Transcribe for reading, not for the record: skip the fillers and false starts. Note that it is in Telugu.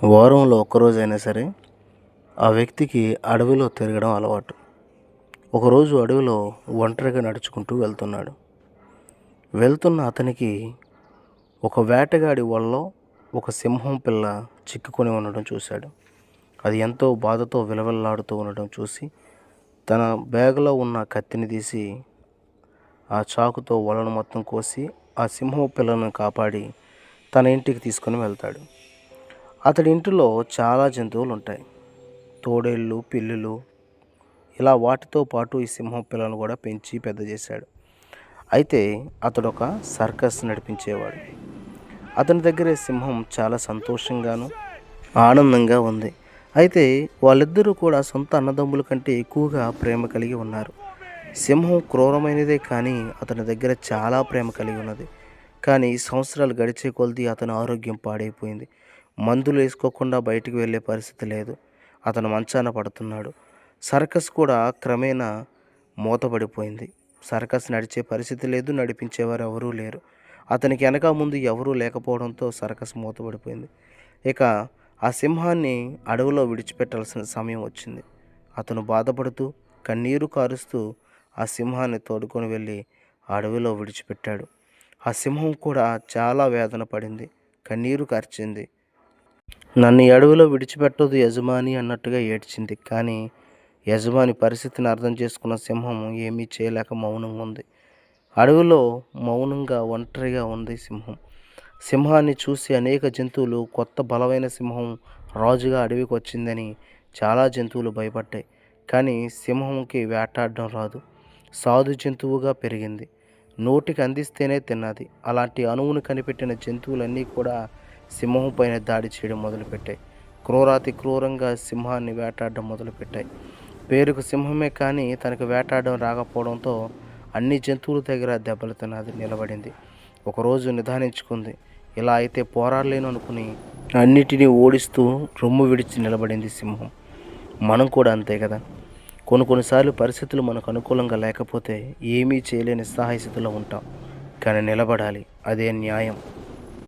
వారంలో ఒక్కరోజైనా సరే ఆ వ్యక్తికి అడవిలో తిరగడం అలవాటు. ఒకరోజు అడవిలో ఒంటరిగా నడుచుకుంటూ వెళ్తున్న అతనికి ఒక వేటగాడి వలలో ఒక సింహం పిల్ల చిక్కుకొని ఉండడం చూశాడు. అది ఎంతో బాధతో విలవిల్లాడుతూ ఉండడం చూసి తన బ్యాగులో ఉన్న కత్తిని తీసి ఆ చాకుతో వలను మొత్తం కోసి ఆ సింహం పిల్లను కాపాడి తన ఇంటికి తీసుకొని వెళ్తాడు. అతడి ఇంటిలో చాలా జంతువులు ఉంటాయి. తోడేళ్ళు, పిల్లులు, ఇలా వాటితో పాటు ఈ సింహం పిల్లను కూడా పెంచి పెద్ద చేశాడు. అయితే అతడు ఒక సర్కస్ నడిపించేవాడు. అతని దగ్గర సింహం చాలా సంతోషంగాను ఆనందంగా ఉంది. అయితే వాళ్ళిద్దరూ కూడా సొంత అన్నదమ్ముల కంటే ఎక్కువగా ప్రేమ కలిగి ఉన్నారు. సింహం క్రూరమైనదే కానీ అతని దగ్గర చాలా ప్రేమ కలిగి ఉన్నది. కానీ సంవత్సరాలు గడిచే కొలది అతని ఆరోగ్యం పాడైపోయింది. మందులు వేసుకోకుండా బయటికి వెళ్ళే పరిస్థితి లేదు. అతను మంచాన పడుతున్నాడు. సర్కస్ కూడా క్రమేణా మూతపడిపోయింది. సర్కస్ నడిచే పరిస్థితి లేదు, నడిపించేవారు ఎవరూ లేరు. అతనికి వెనక ముందు ఎవరూ లేకపోవడంతో సర్కస్ మూతపడిపోయింది. ఇక ఆ సింహాన్ని అడవిలో విడిచిపెట్టాల్సిన సమయం వచ్చింది. అతను బాధపడుతూ కన్నీరు కారుస్తూ ఆ సింహాన్ని తోడుకొని వెళ్ళి అడవిలో విడిచిపెట్టాడు. ఆ సింహం కూడా చాలా వేదన పడింది, కన్నీరు కార్చింది. నన్ను ఈ అడవిలో విడిచిపెట్టదు యజమాని అన్నట్టుగా ఏడ్చింది. కానీ యజమాని పరిస్థితిని అర్థం చేసుకున్న సింహం ఏమీ చేయలేక మౌనంగా ఉంది. అడవిలో మౌనంగా ఒంటరిగా ఉంది సింహం. సింహాన్ని చూసి అనేక జంతువులు కొత్త బలమైన సింహం రాజుగా అడవికి వచ్చిందని చాలా జంతువులు భయపడ్డాయి. కానీ సింహంకి వేటాడడం రాదు. సాధు జంతువుగా పెరిగింది. నోటికి అందిస్తేనే తిన్నది. అలాంటి అణువును కనిపెట్టిన జంతువులన్నీ కూడా సింహం పైన దాడి చేయడం మొదలుపెట్టాయి. క్రూరాతి క్రూరంగా సింహాన్ని వేటాడడం మొదలుపెట్టాయి. పేరుకు సింహమే కానీ తనకు వేటాడడం రాకపోవడంతో అన్ని జంతువుల దగ్గర దెబ్బలు తిన్నది నిలబడింది. ఒకరోజు నిదానించుకుంది. ఇలా అయితే పోరాడలేను అనుకుని అన్నిటినీ ఓడిస్తూ రొమ్ము విడిచి నిలబడింది సింహం. మనం కూడా అంతే కదా. కొన్నిసార్లు పరిస్థితులు మనకు అనుకూలంగా లేకపోతే ఏమీ చేయలేని స్థితిలో ఉంటాం. కానీ నిలబడాలి, అదే న్యాయం.